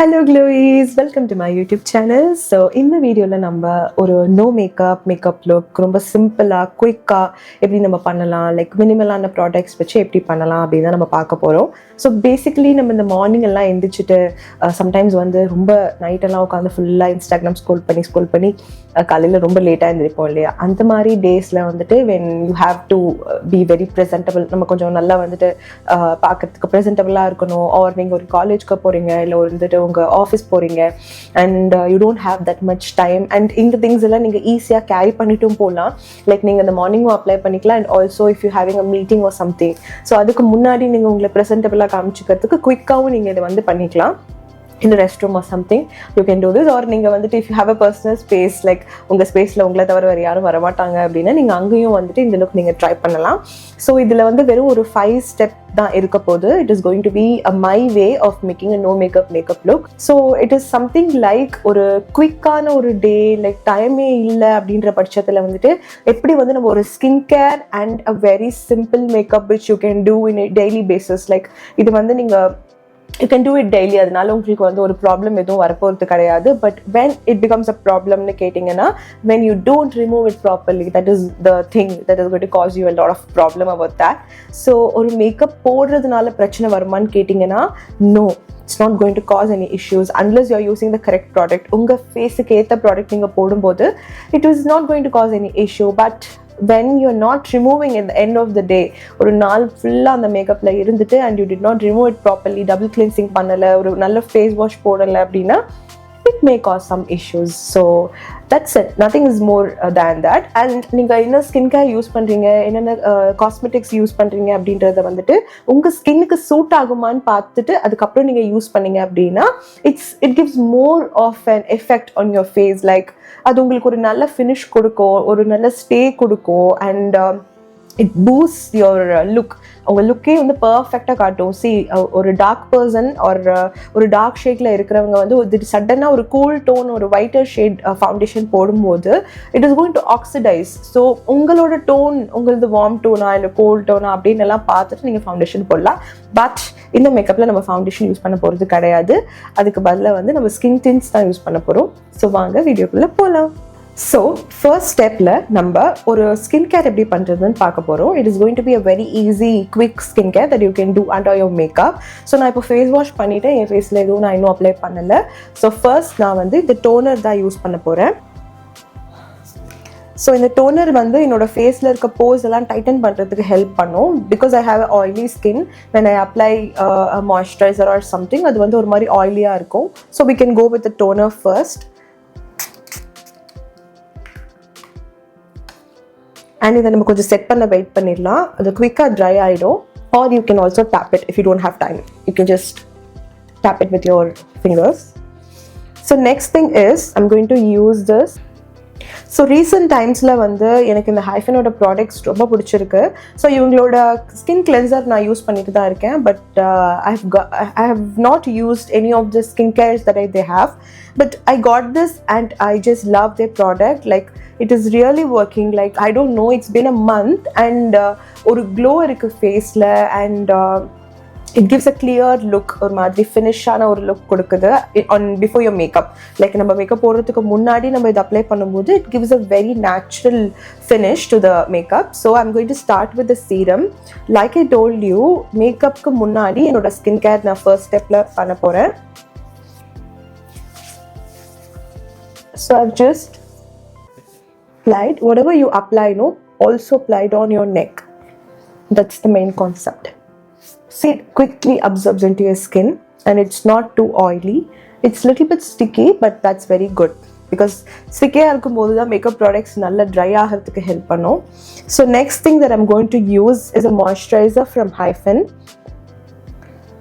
Hello Glowies, welcome to my YouTube channel. So இந்த வீடியோல நம்ம ஒரு no makeup look ரொம்ப சிம்பிளா குயிக்கா எப்படி நம்ம பண்ணலாம், லைக் மினிமலான ப்ராடக்ட்ஸ் வச்சு எப்படி பண்ணலாம் அப்படின்னு தான் நம்ம பார்க்க போறோம். ஸோ பேசிக்கலி நம்ம இந்த மார்னிங் எல்லாம் எந்திரிச்சிட்டு சம்டைம்ஸ் வந்து ரொம்ப நைட் எல்லாம் உட்காந்து ஃபுல்லாக இன்ஸ்டாகிராம் ஸ்க்ரோல் பண்ணி காலையில் ரொம்ப லேட்டாக எழுந்திருப்போம் இல்லையா? அந்த மாதிரி டேஸில் வந்துட்டு when you have to be very presentable, நம்ம கொஞ்சம் நல்லா வந்துட்டு பார்க்கறதுக்கு ப்ரெசென்டபுளாக இருக்கணும். ஆர் நீங்கள் ஒரு காலேஜ்க்கு போகிறீங்க, இல்லை ஒரு வந்துட்டு உங்கள் ஆஃபீஸ் போகிறீங்க and you don't have that much time and இந்த திங்ஸ் எல்லாம் நீங்கள் ஈஸியாக கேரி பண்ணிட்டும் போகலாம். லைக் நீங்கள் இந்த மார்னிங்கும் அப்ளை பண்ணிக்கலாம் and also if you having a meeting or something. So அதுக்கு முன்னாடி நீங்கள் உங்களை ப்ரெசென்டபுளாக காமிச்சிக்கிறதுக்கு குயிக்காகவும் நீங்கள் இதை வந்து பண்ணிக்கலாம். in the restroom or something you can do this. or நீங்க வந்துட்டு if you have a personal space, like உங்க ஸ்பேஸ்ல உங்களை தவிர வேறு யாரும் வரமாட்டாங்க அப்படின்னா நீங்கள் அங்கேயும் வந்துட்டு இந்த லுக் நீங்கள் ட்ரை பண்ணலாம். ஸோ இதில் வந்து வெறும் ஒரு 5 ஸ்டெப் தான் இருக்க போது. It is going to be my way of making a no makeup look. So it is something like ஒரு குயிக்கான ஒரு டே, லைக் டைமே இல்லை அப்படின்ற பட்சத்தில் வந்துட்டு எப்படி வந்து நம்ம ஒரு skin care and a very simple makeup which you can do in a daily basis. Like இது வந்து நீங்கள் you can do it daily. அதனால உங்களுக்கு வந்து ஒரு ப்ராப்ளம் எதுவும் வரப்போகிறது கிடையாது. But when it becomes a problemனு கேட்டிங்கன்னா, when you don't remove it properly, that is the thing that is going to cause you a lot of problem about that. So ஒரு makeup போடுறதுனால பிரச்சனை வருமான்னு கேட்டிங்கன்னா, no, it's not going to cause any issues unless you are using the correct product. உங்கள் ஃபேஸுக்கு ஏற்ற product நீங்கள் போடும்போது it is not going to cause any issue. But when you're not removing at the end of the day, ஒரு நாள் ஃபுல்லாக அந்த மேக்கப்பில் இருந்துட்டு and you did not remove it properly, double cleansing பண்ணலை, ஒரு நல்ல ஃபேஸ் வாஷ் போடலை அப்படின்னா it may cause some issues. So that's it, nothing is more than that. And நீங்கள் என்ன ஸ்கின் கேர் யூஸ் பண்ணுறீங்க, என்னென்ன காஸ்மெட்டிக்ஸ் யூஸ் பண்ணுறீங்க அப்படின்றத வந்துட்டு உங்கள் ஸ்கின்னுக்கு சூட் ஆகுமான்னு பார்த்துட்டு அதுக்கப்புறம் நீங்கள் யூஸ் பண்ணீங்க அப்படின்னா it gives more of an effect on your face. Like அது உங்களுக்கு ஒரு நல்ல ஃபினிஷ் கொடுக்கும், ஒரு நல்ல ஸ்டே கொடுக்கும் and it boost your look. உங்கள் லுக்கே வந்து பர்ஃபெக்டாக காட்டும். ஒரு டார்க் பர்சன் ஒரு டார்க் ஷேடில் இருக்கிறவங்க வந்து ஒரு சடனாக ஒரு கூல் டோன், ஒரு ஒயிட்டர் ஷேட் ஃபவுண்டேஷன் போடும்போது it is going to oxidise. So உங்களோட டோன், உங்களது வார்ம் டோனா இல்லை கோல்ட் டோனா அப்படின்னு எல்லாம் பார்த்துட்டு நீங்கள் ஃபவுண்டேஷன் போடலாம். பட் இந்த மேக்கப்பில் நம்ம ஃபவுண்டேஷன் யூஸ் பண்ண போகிறது கிடையாது. அதுக்கு பதிலாக வந்து நம்ம ஸ்கின் டின்ஸ் தான் யூஸ் பண்ண போகிறோம். ஸோ வாங்க வீடியோக்குள்ளே போகலாம். ஸோ ஃபர்ஸ்ட் ஸ்டெப்பில் நம்ம ஒரு ஸ்கின் கேர் எப்படி பண்ணுறதுன்னு பார்க்க போகிறோம். It is going to be a very easy quick skin care that you can do under your makeup. So நான் இப்போ ஃபேஸ் வாஷ் பண்ணிவிட்டு என் ஃபேஸில் எதுவும் நான் இன்னும் அப்ளை பண்ணலை. ஸோ ஃபர்ஸ்ட் நான் வந்து இந்த டோனர் தான் யூஸ் பண்ண போகிறேன். ஸோ இந்த டோனர் வந்து என்னோட ஃபேஸில் இருக்க போர்ஸ் எல்லாம் டைட்டன் பண்ணுறதுக்கு ஹெல்ப் பண்ணும். Because I have oily skin, when I apply moisturizer or something அது வந்து ஒரு மாதிரி ஆயிலியாக இருக்கும். So we can go with the toner first. And இதை நம்ம கொஞ்சம் செட் பண்ண வெயிட் பண்ணிடலாம். அது குவிக்காக ட்ரை ஆகிடும். Or you can also tap it. If you don't have time you can just tap it with your fingers. So next thing is I'm going to use this. So recent டைம்ஸில் வந்து எனக்கு இந்த ஹைஃபனோட products ரொம்ப பிடிச்சிருக்கு. So இவங்களோட skin cleanser நான் use பண்ணிட்டு தான் இருக்கேன். But I have not used any of the skin cares that they have. But I got this and I just love their product. Like it is really working. Like I don't know, it's been a month and ஒரு glow இருக்கு ஃபேஸில் and it gives a clear look. ஒரு மாதிரி ஃபினிஷான ஒரு look கொடுக்குது on before your makeup. Like நம்ம makeup போடுறதுக்கு முன்னாடி நம்ம இதை அப்ளை பண்ணும்போது it gives a very natural finish to the makeup. So I'm going to start with the serum. Like I told you, மேக்கப்க்கு முன்னாடி என்னோட ஸ்கின் கேர் நான் ஃபர்ஸ்ட் ஸ்டெப்பில் பண்ண போகிறேன். So I've just applied. Whatever you apply, also apply it on your neck. That's the main concept. See, it quickly absorbs into your skin and it's not too oily. It's a little bit sticky, but that's very good because sticky இருக்கும்போது தான் makeup products நல்லா dry ஆகிறதுக்கு help பண்ணும். So next thing that I'm going to use is a moisturiser from Hyphen.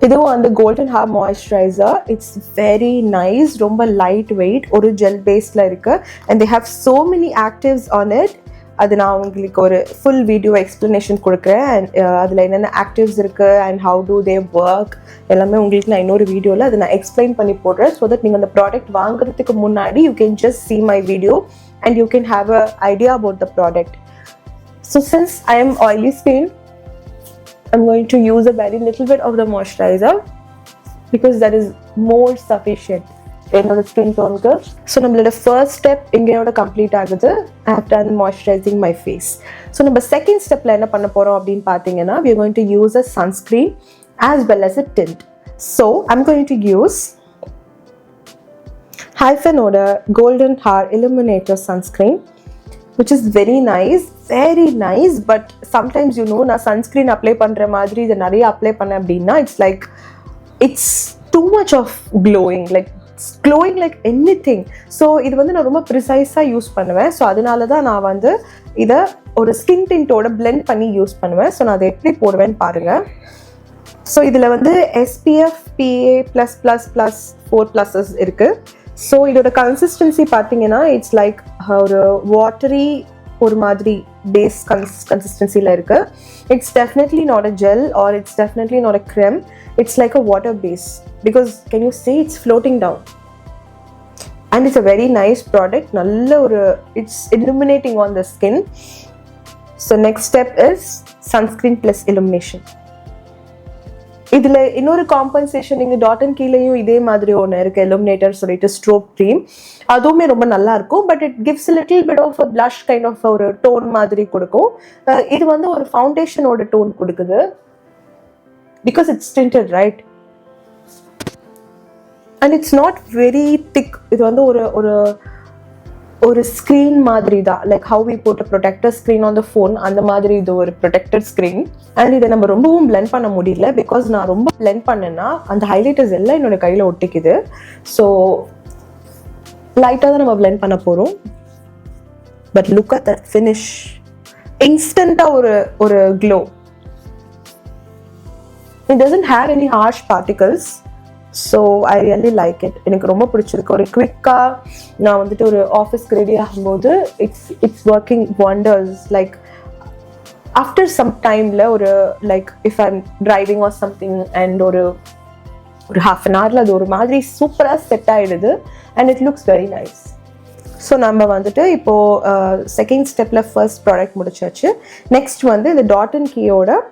இதுவும் அந்த golden hour moisturiser. It's very nice, ரொம்ப lightweight, ஒரு gel பேஸில் இருக்குது and they have so many actives on it. அது நான் உங்களுக்கு ஒரு ஃபுல் வீடியோ எக்ஸ்ப்ளனேஷன் கொடுக்குறேன். அண்ட் அதில் என்னென்ன ஆக்டிவ்ஸ் இருக்குது and how do they work எல்லாமே உங்களுக்கு நான் இன்னொரு வீடியோவில் அதை நான் எக்ஸ்பிளைன் பண்ணி போடுறேன். ஸோ தட் நீங்கள் அந்த ப்ராடக்ட் வாங்குறதுக்கு முன்னாடி you can just see my video and you can have a idea about the product. So since I am oily skin, I'm going to use a very little bit of the moisturizer because that is more sufficient என்னோட skin டோனுக்கு. So நம்மளோட first step இங்கேயோட complete ஆகுது. I have done moisturising my face. So நம்ம second ஸ்டெப்பில் என்ன பண்ண போகிறோம் அப்படின்னு பார்த்தீங்கன்னா, we are going to use a sunscreen as well as a tint. So I'm going to use Hyphen-ஓட Golden Hour Illuminator Sunscreen, which is very nice, but sometimes you know நான் sunscreen apply பண்ணுற மாதிரி இதை நிறைய apply பண்ணேன் அப்படின்னா it's too much of glowing, like anything. So இது வந்து நான் ரொம்ப ப்ரிசைஸாக யூஸ் பண்ணுவேன். ஸோ அதனால தான் நான் வந்து இதை ஒரு ஸ்கின் டிண்டோட பிளெண்ட் பண்ணி யூஸ் பண்ணுவேன். ஸோ நான் அதை எப்படி போடுவேன்னு பாருங்கள். ஸோ இதில் வந்து SPF PA++++ 4+ இருக்குது. ஸோ இதோட கன்சிஸ்டன்சி பார்த்தீங்கன்னா இட்ஸ் லைக் ஒரு வாட்டரி ஒரு மாதிரி பேஸ் கன்சிஸ்டன்சியில் இருக்குது. It's definitely not a gel R it's definitely not a cream. It's like a water base because can you see it's floating down, and it's a very nice product. It's illuminating on the skin. So next step is sunscreen plus illumination. இதுல இன்னொரு compensation நீங்க dot and கீழேயும் இதே மாதிரி ஒன்று இருக்கு, illuminator சொல்லிட்டு strobe cream. அதுவுமே ரொம்ப நல்லா இருக்கும். But it gives little bit of a blush kind of ஒரு டோன் மாதிரி கொடுக்கும். இது வந்து ஒரு ஃபவுண்டேஷனோட டோன் கொடுக்குது because it's tinted, right? And it's not very thick. இது வந்து ஒரு screen மாதிரி தான், like how we put a protector screen on the phone, அந்த மாதிரி இது ஒரு protected screen. And இதை நம்ம ரொம்பவும் blend பண்ண முடியல because நான் ரொம்ப blend பண்ணேன்னா அந்த highlighters எல்லாம் என்னோட கையில் ஒட்டிக்குது. ஸோ லைட்டாக தான் நம்ம blend பண்ண போகிறோம். But look at that finish. இன்ஸ்டண்ட்டாக ஒரு glow. It doesn't have any harsh particles, so I really like it. எனக்கு ரொம்ப பிடிச்சிருக்கு. ஒரு குவிக்காக நான் வந்துட்டு ஒரு ஆஃபீஸ்க்கு ரெடி ஆகும்போது it's working wonders. Like after some timeல ஒரு like if I'm driving or something and ஒரு half an hourல அது ஒரு மாதிரி சூப்பராக செட் ஆகிடுது and it looks very nice. So நம்ம வந்துட்டு இப்போது செகண்ட் ஸ்டெப்பில் ஃபர்ஸ்ட் ப்ராடக்ட் முடிச்சாச்சு. நெக்ஸ்ட் வந்து இந்த டாட் அண்ட் கீயோட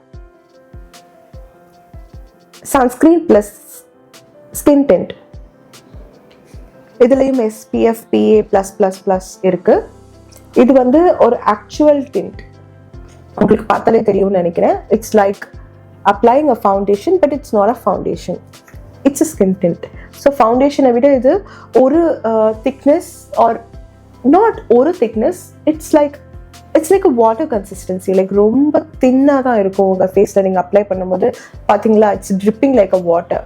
sunscreen plus skin tint. இதுலயும் SPF PA+++ இருக்கு. இது வந்து ஒரு ஆக்சுவல் டிண்ட். உங்களுக்கு பார்த்தாலே தெரியும்னு நினைக்கிறேன். It's like applying a foundation, but it's not a foundation, it's a skin tint. So ஃபவுண்டேஷனை விட இது ஒரு திக்னஸ் ஆர் நாட் ஒரு thickness, it's like a water consistency. like ரொம்ப தின்னாக தான் இருக்கும் உங்கள் ஃபேஸில் நீங்கள் அப்ளை பண்ணும்போது. பார்த்தீங்களா, it's dripping like a water,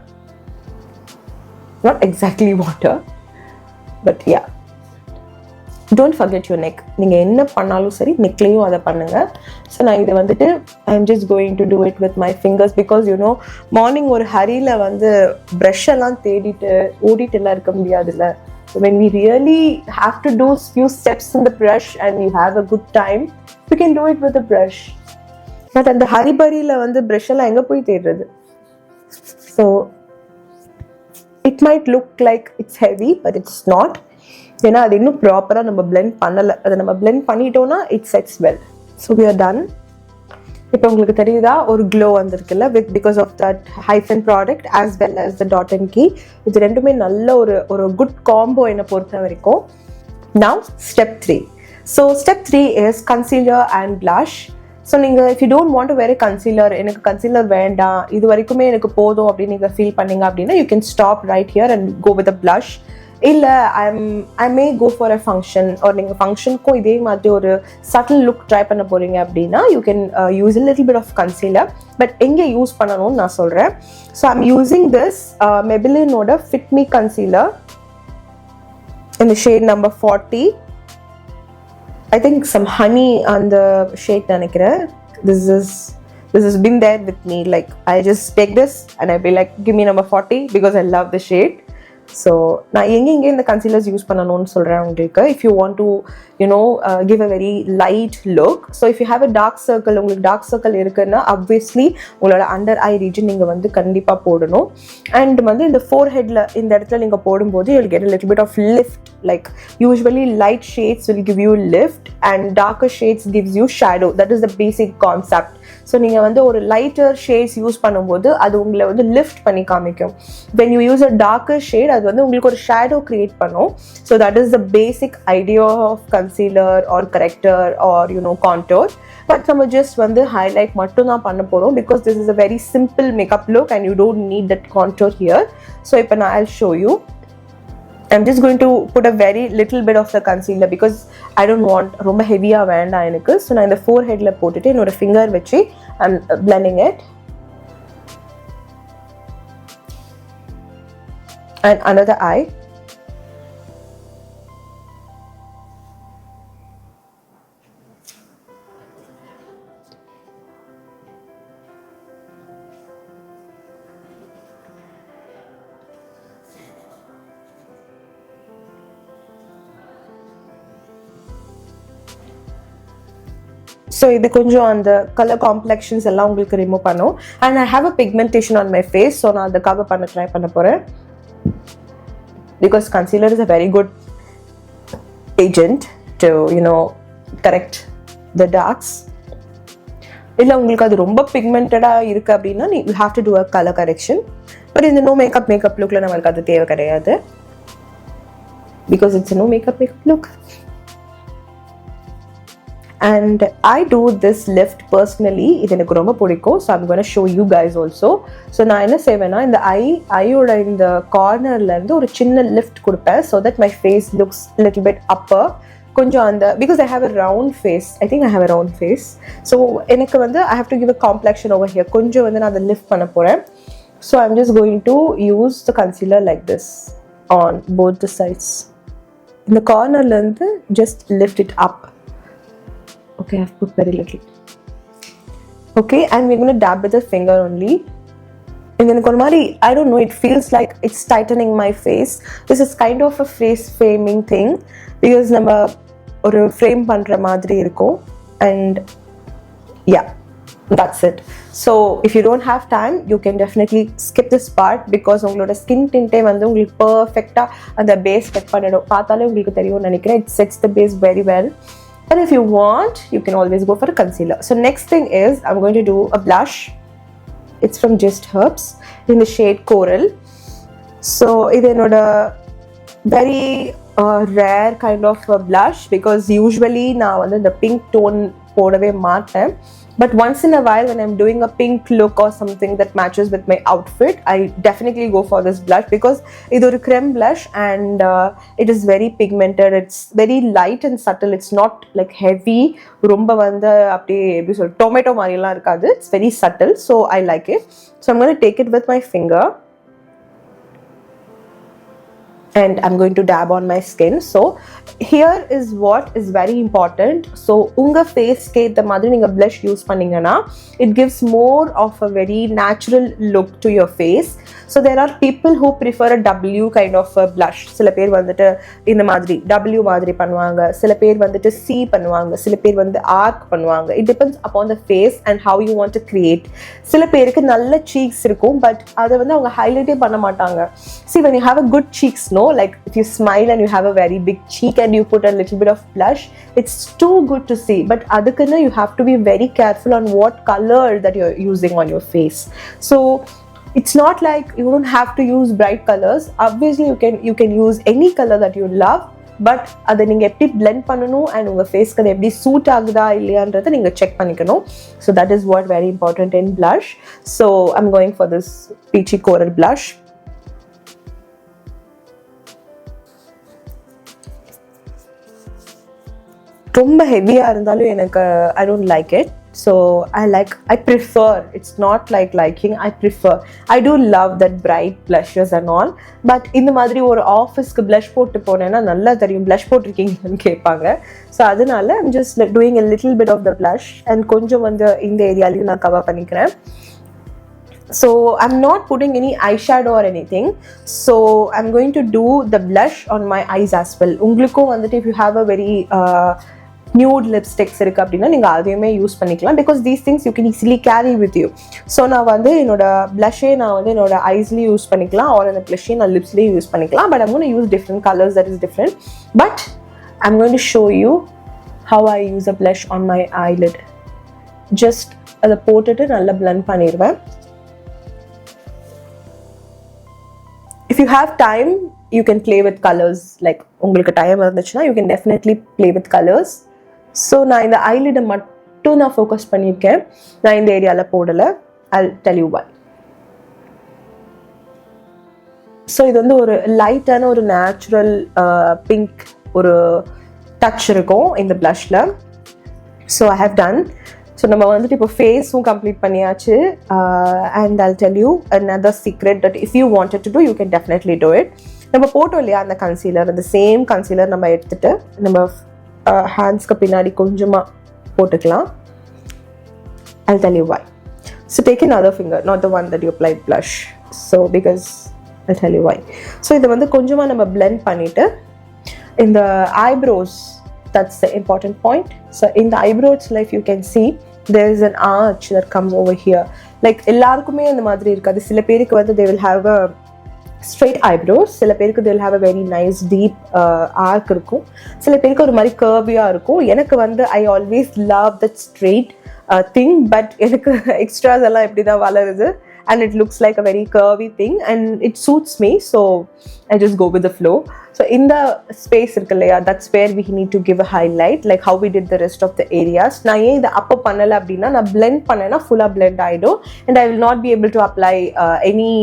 not exactly water, but yeah. Don't forget your neck. நீங்கள் என்ன பண்ணாலும் சரி நெக்லேயும் அதை பண்ணுங்கள். ஸோ நான் இது வந்துட்டு I am just going to do it with my fingers because you know morning ஒரு ஹரியில் வந்து ப்ரஷ் எல்லாம் தேடிட்டு ஓடிட்டு எல்லாம் இருக்க முடியாதுல்ல. So when we really have to do few steps in the brush and you have a good time, we can do it with a brush. But அந்த ஹரிபரியில் வந்து ப்ரஷ் எல்லாம் எங்கே போய் தேடுறது? So it might look like it's heavy, but it's not. ஏன்னா அது இன்னும் ப்ராப்பராக நம்ம blend பண்ணலை. அதை நம்ம blend பண்ணிட்டோம்னா it sets well. So we are done. இப்போ உங்களுக்கு தெரியுதா ஒரு க்ளோ வந்திருக்குல்ல because of that Hyphen product as well as the Dot and Key. இது ரெண்டுமே நல்ல ஒரு குட் காம்போ என்னை பொறுத்த வரைக்கும். Now step 3. So step 3 is concealer and blush. So நீங்கள் if you don't want to wear concealer, எனக்கு கன்சீலர் வேண்டாம், இது வரைக்குமே எனக்கு போதும் அப்படின்னு நீங்கள் ஃபீல் பண்ணீங்க அப்படின்னா you can stop right here and go with a blush. இல்லை I may go for a function or நீங்கள் ஃபங்க்ஷனுக்கும் இதே மாதிரி ஒரு சட்டில் லுக் ட்ரை பண்ண போகிறீங்க அப்படின்னா you can use a little bit of concealer. But எங்கே யூஸ் பண்ணணும்னு நான் சொல்கிறேன். ஸோ ஐம் யூஸிங் திஸ் Maybelline-ஓட Fit Me Concealer in the shade number 40. I think some honey on the shade நினைக்கிறேன். This has been there with me. Like I just take this and I'll be like, give me number 40 because I love the shade. So நான் எங்கெங்கே இந்த concealers use பண்ணணும்னு சொல்கிறேன் உங்களுக்கு. If you want to give a very light look. So if you have a dark circle, உங்களுக்கு dark circle இருக்குன்னா obviously உங்களோட under eye region நீங்கள் வந்து கண்டிப்பாக போடணும். அண்ட் வந்து இந்த ஃபோர் ஹெட்டில் இந்த இடத்துல நீங்கள் போடும்போது you'll get a little bit of lift. Like usually light shades will give you lift and darker shades gives you shadow. That is the basic concept. So நீங்கள் வந்து ஒரு லைட்டர் ஷேட்ஸ் யூஸ் பண்ணும்போது அது உங்களை வந்து லிஃப்ட் பண்ணி காமிக்கும். When you use a darker shade அது வந்து உங்களுக்கு ஒரு ஷேடோ கிரியேட் பண்ணும். So that is the basic idea of concealer or corrector or contour. But நம்ம ஜஸ்ட் வந்து ஹைலைட் மட்டும் தான் பண்ண போகிறோம் because this is a very simple makeup look and you don't need that contour here. So இப்போ நான் I show you. I'm just going to put a very little bit of the concealer because I don't want ரொம்ப ஹெவியாக வேண்டாம் எனக்கு. So நான் இந்த four ஹெட்டில் போட்டுட்டு என்னோட ஃபிங்கர் வச்சு I'm blending it. And another eye. So இது கொஞ்சம் அந்த கலர் காம்ப்ளெக்ஷன்ஸ் எல்லாம் உங்களுக்கு ரிமூவ் பண்ணும். And I have a pigmentation on my face. So நான் அதுக்காக ட்ரை பண்ண போகிறேன் because concealer is a very good agent to correct the darks. இல்லை உங்களுக்கு அது ரொம்ப பிக்மெண்டடாக இருக்குது அப்படின்னா you have to do a colour correction. But இந்த நோ மேக்கப் லுக்கில் நம்மளுக்கு அது தேவை கிடையாது because it's no makeup look. And I do this lift personally. இது எனக்கு ரொம்ப பிடிக்கும். So I'm going to show you guys also. So நான் என்ன செய்வேன்னா இந்த ஐயோட இந்த கார்னர்லேருந்து ஒரு சின்ன லிஃப்ட் கொடுப்பேன் so that my face looks little bit upper. கொஞ்சம் அந்த because I have a round face. I think I have a round face. So எனக்கு வந்து I have to give a complexion over here. கொஞ்சம் வந்து நான் அதை lift பண்ண போகிறேன். So I'm just going to use the concealer like this on both the sides. இந்த கார்னர்லேருந்து just lift it up. Okay, I've put very little. Okay, and we're going to dab with the finger only. And then I don't know, it feels like it's tightening my face. This is kind of a face framing thing because நம்ம ஒரு frame பண்ற மாதிரி இருக்கும். And yeah, that's it. So if you don't have time, you can definitely skip this part because உங்களோட skin tint வந்து உங்களுக்கு perfectா அந்த base set பண்ணிடும். பார்த்தாலே உங்களுக்கு தெரியும் நினைக்கிறேன். It sets the base very well. And if you want, you can always go for a concealer. So next thing is I'm going to do a blush. It's from Just Herbs in the shade Coral. So it's a very rare kind of a blush because usually now the pink tone podave maaten. But once in a while when I'm doing a pink look or something that matches with my outfit, I definitely go for this blush because it's a creme blush and it is very pigmented. It's very light and subtle. It's not like heavy. Romba vanda apdi tomato mariyala irukadu. It's very subtle, so I like it. So I'm going to take it with my finger. And I'm going to dab on my skin. So here is what is very important. So unga face ke the madri ninga blush use panningana it gives more of a very natural look to your face. So there are people who prefer a W kind of a blush. Sila per vandute indha madri W madri பண்ணுவாங்க, சில பேர் வந்துட்டு C பண்ணுவாங்க, சில பேர் வந்து arc பண்ணுவாங்க. It depends upon the face and how you want to create. சில பேருக்கு நல்ல cheeks இருக்கும் but அத வந்து அவங்க ஹைலைட்டே பண்ண மாட்டாங்க. See, when you have a good cheeks, no, like if you smile and you have a very big cheek and you put a little bit of blush, it's too good to see. But adukana you have to be very careful on what color that you're using on your face. So it's not like you don't have to use bright colors. Obviously you can use any color that you love, but அதை நீங்கள் எப்படி blend பண்ணணும் and உங்கள் ஃபேஸ்க்கு அது எப்படி suit ஆகுதா இல்லையான்றதை நீங்கள் செக் பண்ணிக்கணும். So that is what very important in blush. So I'm going for this peachy coral blush. ரொம்ப ஹெவியாக இருந்தாலும் எனக்கு I don't like it. So I prefer, it's not like liking, I prefer. I do love that bright blushes and all, but இந்த மாதிரி ஒரு ஆஃபீஸ்க்கு blush போட்டு போனேன்னா நல்லா தெரியும் blush போட்டிருக்கீங்கன்னு கேட்பாங்க. ஸோ அதனால I'm just doing a little bit of the blush and கொஞ்சம் வந்து இந்த ஏரியாலையும் நான் கவர் பண்ணிக்கிறேன். So I'm not putting any eyeshadow or anything, so I'm going to do the blush on my eyes as well. Ungalku vandute if you have a very nude lipsticks irukku appadina neenga adhuyume use panikalam, because these things you can easily carry with you. So na vandu enoda blush na vandu enoda eyes la use panikalam, or and blush na lips la use panikalam, but I'm going to use different colors that is different. But I'm going to show you how I use a blush on my eyelid. Just adha potittu nalla blend pannirven. If you have time, you can play with colors. Like உங்களுக்கு time இருந்துச்சுன்னா you can definitely play with colors. So நான் இந்த eyelid மட்டும் நான் focus பண்ணியிருக்கேன், நான் இந்த ஏரியாவில் போடலை. I'll tell you why. So இது வந்து ஒரு லைட்டான ஒரு நேச்சுரல் பிங்க் ஒரு டச் இருக்கும் இந்த blushல. So I have done. So நம்ம வந்துட்டு இப்போ ஃபேஸும் கம்ப்ளீட் பண்ணியாச்சு. And I'll tell you another secret that if you wanted to do, you can definitely do it. நம்ம போட்டோம் இல்லையா அந்த கன்சீலர், அந்த சேம் கன்சீலர் நம்ம எடுத்துட்டு நம்ம ஹேண்ட்ஸ்க்கு பின்னாடி கொஞ்சமாக போட்டுக்கலாம். I'll tell you why. So take another finger, not the one that you applied blush. So because I'll tell you why. So இதை வந்து கொஞ்சமாக நம்ம blend பண்ணிவிட்டு இந்த eyebrows, that's the important point. So in the eyebrows, like you can see, there is an arch that comes over here. Like எல்லாருக்குமே அந்த மாதிரி இருக்காது. சில பேருக்கு வந்து they will have a straight eyebrows, சில பேருக்கு they will have a very nice deep arc இருக்கும், சில பேருக்கு ஒரு மாதிரி curvy-ஆ இருக்கும். எனக்கு வந்து I always love that straight thing, but எனக்கு extras எல்லாம் இப்படி தான் வளருது, and it looks like a very curvy thing and it suits me, so I just go with the flow. So in the space irukku illaya, that's where we need to give a highlight, like how we did the rest of the areas. Na ye idu appa pannala appadina na blend pannena full blend aidum, and I will not be able to apply any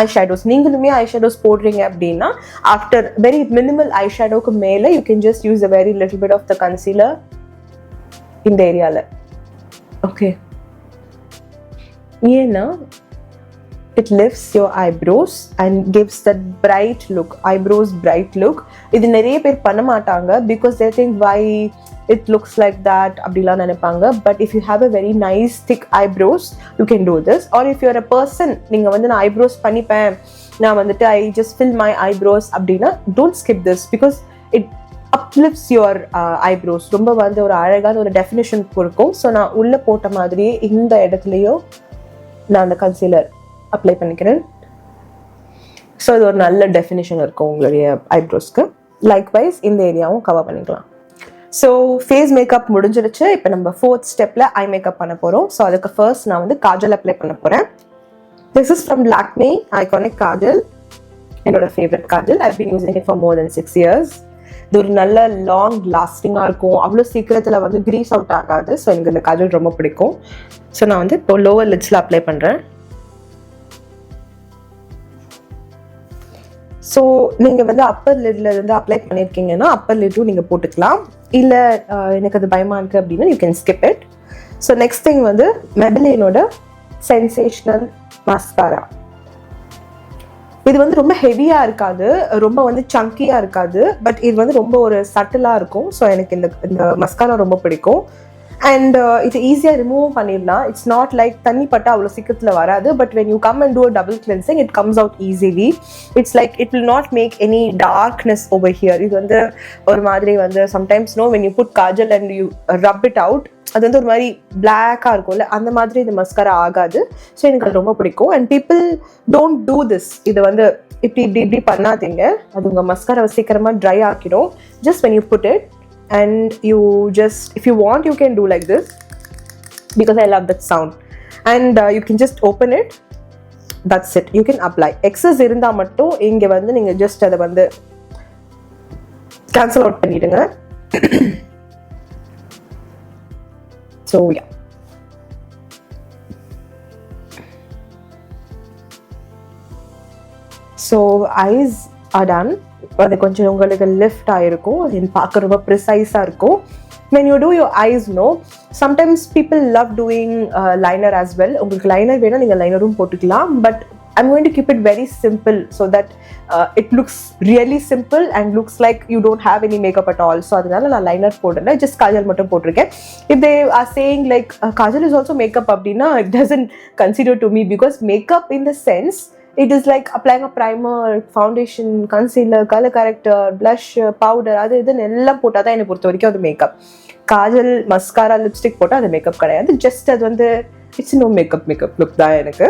eyeshadows. Neengalume eyeshadows podringa appadina, after very minimal eyeshadow ku mele you can just use a very little bit of the concealer in the area la. Okay, yena it lifts your eyebrows and gives that bright look, eyebrows bright look. இது நிறைய பேர் பண்ண மாட்டாங்க because they think why it looks like that அப்படிலாம் நினைப்பாங்க. But if you have a very nice thick eyebrows, you can do this. Or if you're a person, நீங்கள் வந்து நான் eyebrows பண்ணிப்பேன், நான் வந்துட்டு I just fill my eyebrows அப்படின்னா, don't skip this because it uplifts your eyebrows. ரொம்ப வந்து ஒரு அழகான ஒரு டெஃபினிஷன் கொடுக்கும். ஸோ நான் உள்ளே போட்ட மாதிரியே இந்த இடத்துலையும் நான் அந்த கன்சீலர் அப்ளை பண்ணிக்கிறேன். ஸோ இது ஒரு நல்ல டெஃபினிஷன் இருக்கும் உங்களுடைய ஐப்ரோஸ்க்கு. லைக்வைஸ் இந்த ஏரியாவும் கவர் பண்ணிக்கலாம். ஸோ ஃபேஸ் மேக்கப் முடிஞ்சிருச்சு. இப்போ நம்ம 4th ஸ்டெப்பில் ஐ மேக்கப் பண்ண போகிறோம். ஸோ அதுக்கு ஃபர்ஸ்ட் நான் வந்து காஜல் அப்ளை பண்ண போகிறேன். This is from Lakme iconic kajal, என்னோட favourite kajal. I been using it for more than 6 years. இது ஒரு நல்ல லாங் லாஸ்டிங்காக இருக்கும், அவ்வளோ சீக்கிரத்தில் வந்து க்ரீஸ் அவுட் ஆகாது. ஸோ எனக்கு இந்த காஜல் ரொம்ப பிடிக்கும். ஸோ நான் வந்து இப்போ லோவர் லிட்ஸில் அப்ளை பண்ணுறேன். ஸோ நீங்கள் வந்து அப்பர் லிட்ல இருந்து அப்ளை பண்ணியிருக்கீங்கன்னா அப்பர் லிட்டும் நீங்கள் போட்டுக்கலாம். இல்லை எனக்கு அது பயமாக இருக்குது அப்படின்னா you can skip it. So next thing வந்து மெபிலினோட சென்சேஷனல் மஸ்காரா. இது வந்து ரொம்ப ஹெவியாக இருக்காது, ரொம்ப வந்து சங்கியாக இருக்காது, பட் இது வந்து ரொம்ப ஒரு சட்டிலாக இருக்கும். ஸோ எனக்கு இந்த மஸ்காரா ரொம்ப பிடிக்கும். அண்ட் இது ஈஸியாக ரிமூவ் பண்ணிடலாம். இட்ஸ் நாட் லைக் தண்ணி பட்டா அவ்வளோ சீக்கிரத்தில் வராது, but when you come and do a double cleansing it comes out easily. It's like it will not make any darkness over here. இது வந்து ஒரு மாதிரி வந்து sometimes when you put kajal and you rub it out, அது வந்து ஒரு மாதிரி பிளாக்காக இருக்கும்ல, அந்த மாதிரி இந்த மஸ்காரா ஆகாது. ஸோ எனக்கு அது ரொம்ப பிடிக்கும். And people don't do this. இது வந்து இப்படி பண்ணாதீங்க, அது உங்கள் மஸ்காராவை சீக்கிரமாக ட்ரை ஆக்கிடும். Just when you put it and you just, if you want, you can do like this because I love that sound. And you can just open it, that's it, you can apply. Excess irundha mattum inge vandu neenga just adha vandu cancel out pannidunga. So yeah, so eyes are done. அது கொஞ்சம் உங்களுக்கு lift ஆகிருக்கும், அது பார்க்க ரொம்ப ப்ரிசைஸாக இருக்கும். when you do your eyes, sometimes people love doing liner as well. உங்களுக்கு liner வேணால் நீங்கள் லைனரும் போட்டுக்கலாம், but I'm going to keep it very simple so that it looks really simple and looks like you don't have any makeup at all. So adanaala na liner podala, just kajal mattum potiruken. If they are saying like kajal is also makeup abdina, it doesn't consider to me, because makeup in the sense it is like applying a primer, foundation, concealer, color corrector, blush, powder, adu idu ella potta da ena portha varaikum adu makeup. Kajal, mascara, lipstick potta adu makeup kadayadu. Just adu vandu it's no makeup look da enakku.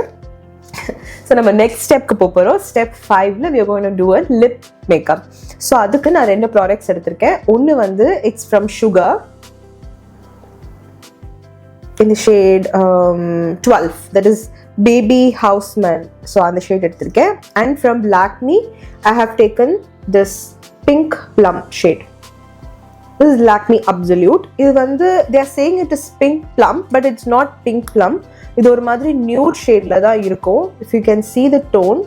So நம்ம next step க்கு போறோம். Step 5ல we are going to do a lip makeup. So அதுக்கு நான் ரெண்டு products எடுத்திருக்கேன். ஒன்னு வந்து it's from Sugar in the shade 12, that is Baby Houseman. So அந்த shade எடுத்திருக்கேன். And from Lakme I have taken this pink plum shade. This is Lakme Absolute. இது வந்து they are saying it is pink plum, but it's not pink plum. இது ஒரு மாதிரி nude shadeல தான் இருக்கும். If you can see the tone,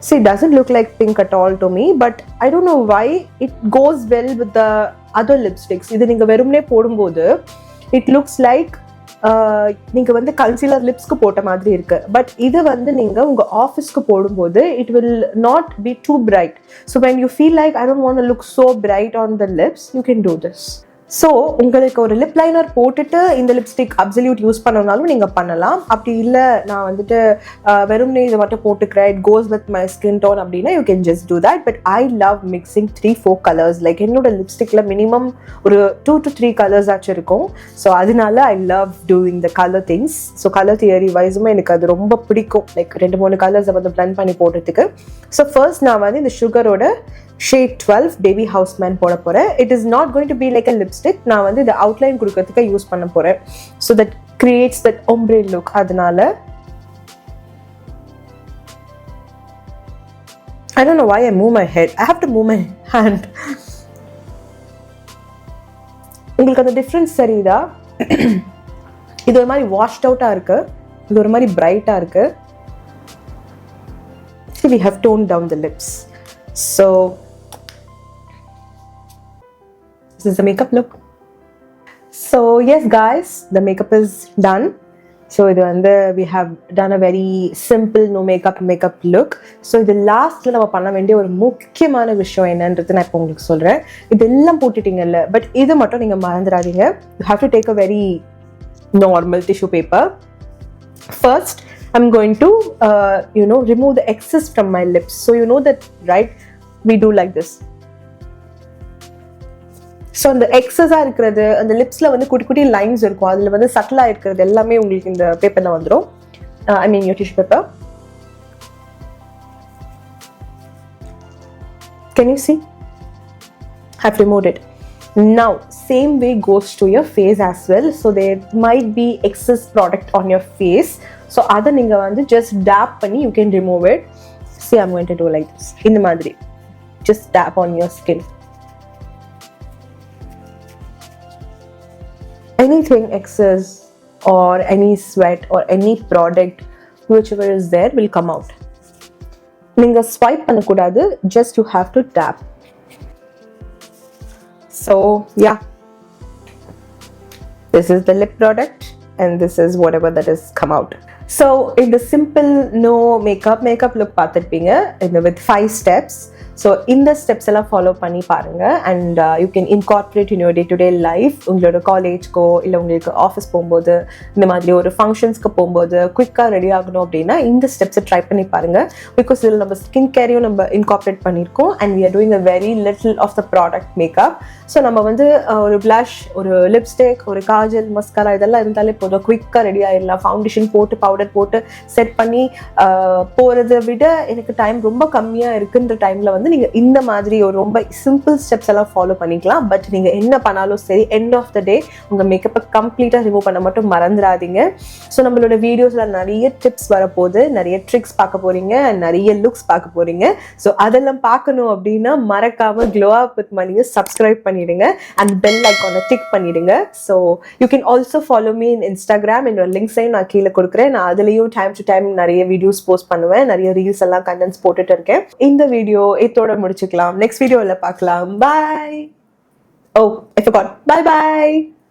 see, it doesn't look like pink at all to me, but I don't know why it goes well with the other lipsticks. இது நீங்க வெறுமனே போடும்போது it looks like நீங்க வந்து concealer லிப்ஸ்க்கு போட்ட மாதிரி இருக்கு. But இது வந்து நீங்க உங்க ஆஃபீஸ்க்கு போடும்போது it will not be too bright. So when you feel like I don't want to look so bright on the lips, you can do this. So உங்களுக்கு ஒரு லிப் லைனர் போட்டுட்டு இந்த லிப்ஸ்டிக் அப்சல்யூட் யூஸ் பண்ணனாலும் நீங்கள் பண்ணலாம். அப்படி இல்லை நான் வந்துட்டு வெறும்னே இதை மட்டும் போட்டுக்கிறேன், it goes with my skin tone அப்படின்னா you can just do that. But I love mixing 3-4 colours. Like என்னோட லிப்ஸ்டிக்கில் மினிமம் ஒரு 2 to 3 கலர்ஸ் ஆச்சும் இருக்கும். ஸோ அதனால I love doing the colour things. So colour theory வைஸுமே எனக்கு அது ரொம்ப பிடிக்கும். லைக் 2-3 கலர்ஸை வந்து பிளண்ட் பண்ணி போடுறதுக்கு. ஸோ ஃபர்ஸ்ட் நான் வந்து இந்த சுகரோட shade 12 Baby Houseman போட போறேன். It is not going to be like a lipstick. நான் வந்து இந்த outline கொடுக்கிறதுக்கு யூஸ் பண்ண போறேன். So that creates that ombre look. அதனால I don't know why I move my head. I have to move my hand. உங்களுக்கு அந்த difference தெரியுதா? இது ஒரு மாதிரி வாஷ்ட் அவுட்டா இருக்கு, இது ஒரு மாதிரி பிரைட்டா இருக்கு. So we have toned down the lips. So this is the makeup look. So yes guys, the makeup is done. So we have done a very simple no makeup look. So இது லாஸ்ட்ல நம்ம பண்ண வேண்டிய ஒரு முக்கியமான விஷயம் என்னன்றது நான் இப்போ உங்களுக்கு சொல்றேன். இதெல்லாம் போட்டுட்டீங்கல்ல, பட் இது மட்டும் நீங்க மறந்துடாதீங்க. You have to take a very normal tissue paper. First I'm going to remove the excess from my lips. So you know that, right? We do like this. So அந்த எக்ஸஸாக இருக்கிறது, அந்த லிப்ஸில் வந்து குட்டி குட்டி லைன்ஸ் இருக்கும், அதில் வந்து சட்டிலாக இருக்கிறது எல்லாமே உங்களுக்கு இந்த பேப்பரில் வந்துடும். I mean your tissue paper. Can you see? I've removed it. Now same way goes to your face as well. So there might be excess product on your face. So அதை நீங்கள் வந்து just dab பண்ணி you can remove it. See, I'm going to do like this. இந்த மாதிரி just dab on your skin. Anything excess or any sweat or any product whichever is there will come out. நீங்க swipe பண்ணக்கூடாது, just you have to tap. So yeah, this is the lip product and this is whatever that has come out. So in the simple no makeup look பார்த்திருப்பீங்க with 5 steps. So இந்த steps எல்லாம் follow பண்ணி பாருங்கள். And you can incorporate in your day to day life. உங்களோட காலேஜ்க்கோ இல்லை உங்களுக்கு office போகும்போது, இந்த மாதிரி ஒரு ஃபங்க்ஷன்ஸ்க்கு போகும்போது குயிக்காக ரெடி ஆகணும் அப்படின்னா இந்த ஸ்டெப்ஸை ட்ரை பண்ணி பாருங்கள். பிகாஸ் இதில் நம்ம ஸ்கின் கேரையும் நம்ம இன்கார்பரேட் பண்ணியிருக்கோம். And we are doing a very little of the product makeup. So நம்ம வந்து ஒரு ப்ளஷ், ஒரு லிப்ஸ்டிக், ஒரு காஜல், மஸ்காரா இதெல்லாம் இருந்தாலே போதும், குயிக்காக ரெடி ஆகிடலாம். ஃபவுண்டேஷன் போட்டு பவுடர் போட்டு செட் பண்ணி போகிறத விட எனக்கு டைம் ரொம்ப கம்மியாக இருக்குன்ற டைமில் வந்து நீங்கள் இந்த மாதிரி ஒரு ரொம்ப சிம்பிள் ஸ்டெப்ஸ் எல்லாம் ஃபாலோ பண்ணிக்கலாம். பட் நீங்கள் என்ன பண்ணாலும் சரி, எண்ட் ஆஃப் த டே உங்கள் மேக்கப்பை கம்ப்ளீட்டாக ரிமூவ் பண்ண மட்டும் மறந்துடாதீங்க. ஸோ நம்மளோட வீடியோஸில் நிறைய டிப்ஸ் வரப்போகுது, நிறைய ட்ரிக்ஸ் பார்க்க போகிறீங்க, நிறைய லுக்ஸ் பார்க்க போகிறீங்க. ஸோ அதெல்லாம் பார்க்கணும் அப்படின்னா மறக்காமல் க்ளோ அப் வித் மணியை சப்ஸ்கிரைப் பண்ணிடுங்க அண்ட் பெல் ஐக்கானை டிக் பண்ணிடுங்க. So you can also follow me in Instagram. என்னோட லிங்க்ஸையும் நான் கீழே கொடுக்குறேன். நான் அதுலேயும் டைம் டு டைம் நிறைய வீடியோஸ் போஸ்ட் பண்ணுவேன், நிறைய ரீல்ஸ் எல்லாம் கண்டென்ட்ஸ் போட்டுட்டு இருக்கேன். இந்த வீடியோ இதோட முடிச்சுக்கலாம். நெக்ஸ்ட் வீடியோவில் பார்க்கலாம். பாய். ஓ, I forgot. Bye bye.